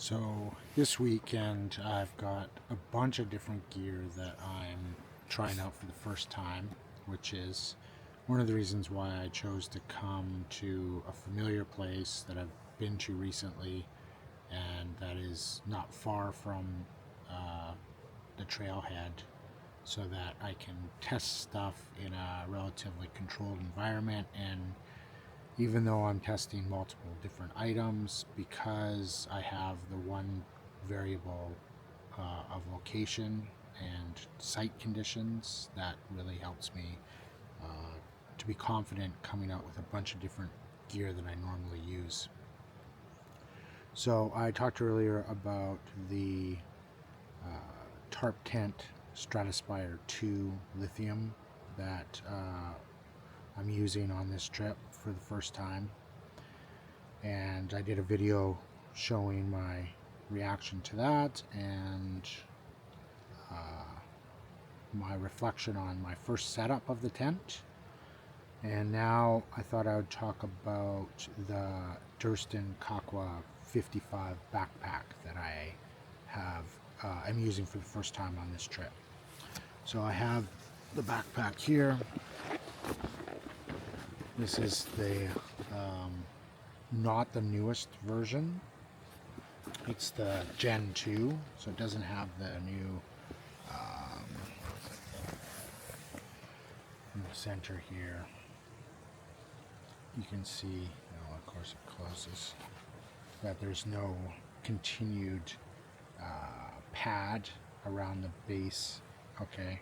So this weekend I've got a bunch of different gear that I'm trying out for the first time, which is one of the reasons why I chose to come to a familiar place that I've been to recently and that is not far from the trailhead so that I can test stuff in a relatively controlled environment. And even though I'm testing multiple different items, because I have the one variable of location and site conditions, that really helps me to be confident coming out with a bunch of different gear that I normally use. So I talked earlier about the tarp tent Stratospire 2 lithium that I'm using on this trip for the first time, and I did a video showing my reaction to that and my reflection on my first setup of the tent. And now I thought I would talk about the Durston Kakwa 55 backpack that I'm using for the first time on this trip. So I have the backpack here. This is the not the newest version. It's the Gen 2, so it doesn't have the new in the center here. You can see, of course it closes, that there's no continued pad around the base. Okay.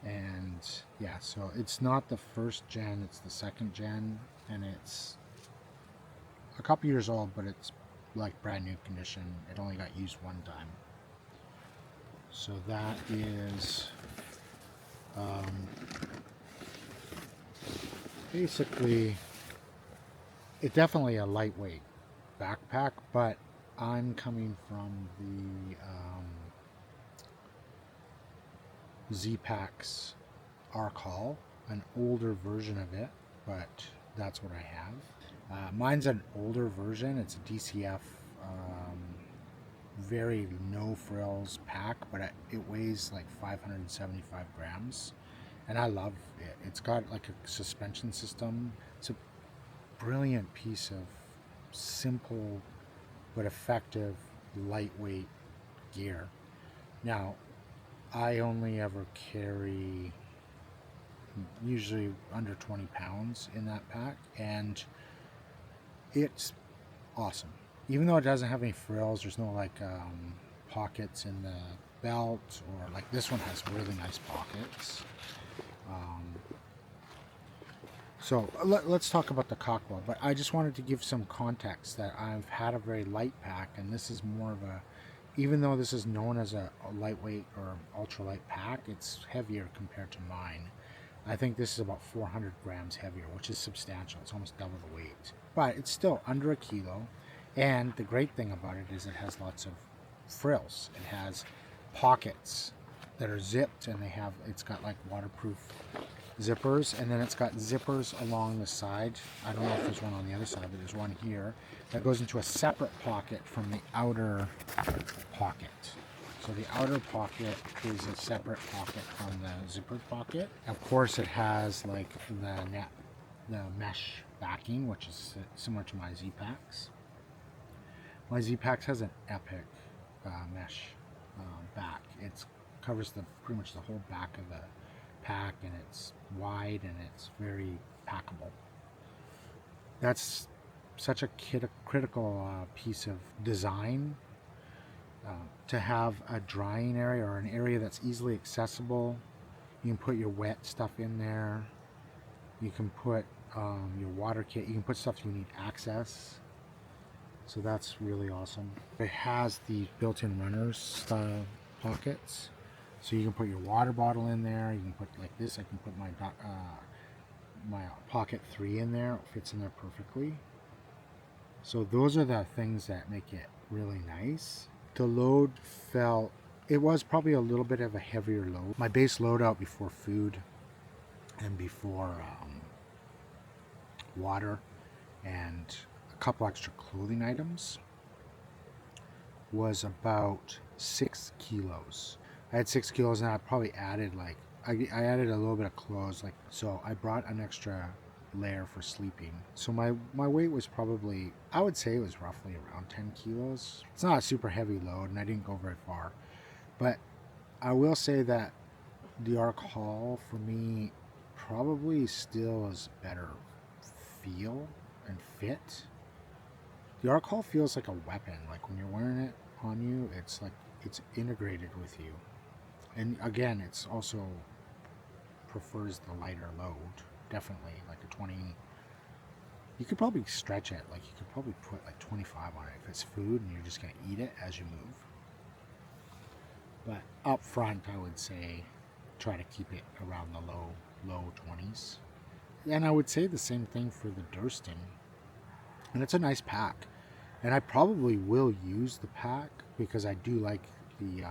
And yeah, so it's not the first gen, it's the second gen, and it's a couple years old, but it's like brand new condition. It only got used one time. So that is basically, it's definitely a lightweight backpack, but I'm coming from the Zpacks Arc Haul, an older version of it, but that's what I have. Mine's an older version. It's a DCF, very no frills pack, but it weighs like 575 grams, and I love it. It's got like a suspension system. It's a brilliant piece of simple but effective lightweight gear. Now, I only ever carry usually under 20 pounds in that pack, and it's awesome. Even though it doesn't have any frills, there's no like pockets in the belt, or like this one has really nice pockets. So let's talk about the Kakwa, but I just wanted to give some context that I've had a very light pack, and this is more of a, even though this is known as a lightweight or ultralight pack, it's heavier compared to mine. I think this is about 400 grams heavier, which is substantial. It's almost double the weight, but it's still under a kilo. And the great thing about it is it has lots of frills. It has pockets that are zipped, and it's got like waterproof zippers, and then it's got zippers along the side. I don't know if there's one on the other side, but there's one here that goes into a separate pocket from the outer pocket. So the outer pocket is a separate pocket from the zippered pocket. Of course, it has like the mesh backing, which is similar to my Zpacks. My Zpacks has an epic mesh back. It covers pretty much the whole back of the pack, and it's wide and it's very packable. That's such a critical piece of design, to have a drying area or an area that's easily accessible. You can put your wet stuff in there. You can put your water kit. You can put stuff you need access. So that's really awesome. It has the built-in runners style pockets. So you can put your water bottle in there. You can put like this. I can put my pocket 3 in there. It fits in there perfectly. So those are the things that make it really nice. The load it was probably a little bit of a heavier load. My base load out before food and before water and a couple extra clothing items was about 6 kilos. I had 6 kilos, and I probably added like, I added a little bit of clothes, like, so I brought an extra layer for sleeping. So my weight was probably, I would say it was roughly around 10 kilos. It's not a super heavy load, and I didn't go very far. But I will say that the Arc Haul for me probably still is better feel and fit. The Arc Haul feels like a weapon. Like when you're wearing it on you, it's like it's integrated with you. And again, it's also prefers the lighter load. Definitely like a 20. You could probably stretch it. Like you could probably put like 25 on it if it's food and you're just gonna eat it as you move. But up front, I would say try to keep it around the low 20s. And I would say the same thing for the Durston. And it's a nice pack. And I probably will use the pack because I do like the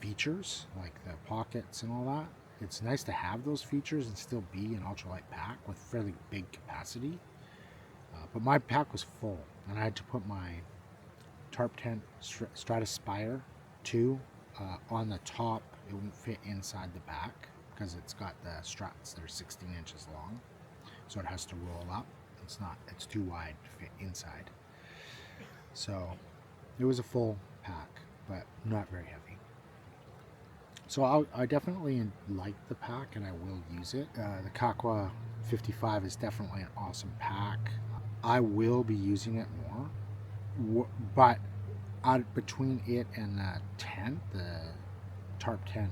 features, like the pockets and all that. It's nice to have those features and still be an ultralight pack with fairly big capacity. But my pack was full, and I had to put my tarp tent Stratospire 2 on the top. It won't fit inside the back because it's got the struts that are 16 inches long, so it has to roll up. It's too wide to fit inside. So it was a full pack, but not very heavy. So I definitely like the pack, and I will use it. The Kakwa 55 is definitely an awesome pack. I will be using it more, but between it and the tent, the tarp tent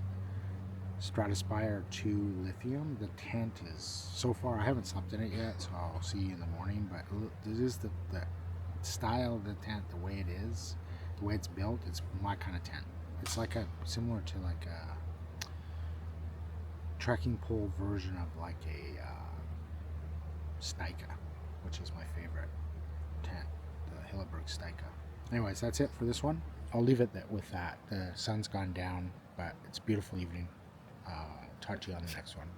Stratospire 2 lithium, the tent is, so far I haven't slept in it yet, so I'll see you in the morning, but this is the style of the tent, the way it is, the way it's built. It's my kind of tent. It's like similar to like a trekking pole version of like a Styka, which is my favorite tent, the Hilleberg Styka. Anyways, that's it for this one. I'll leave it with that. The sun's gone down, but it's a beautiful evening. Talk to you on the next one.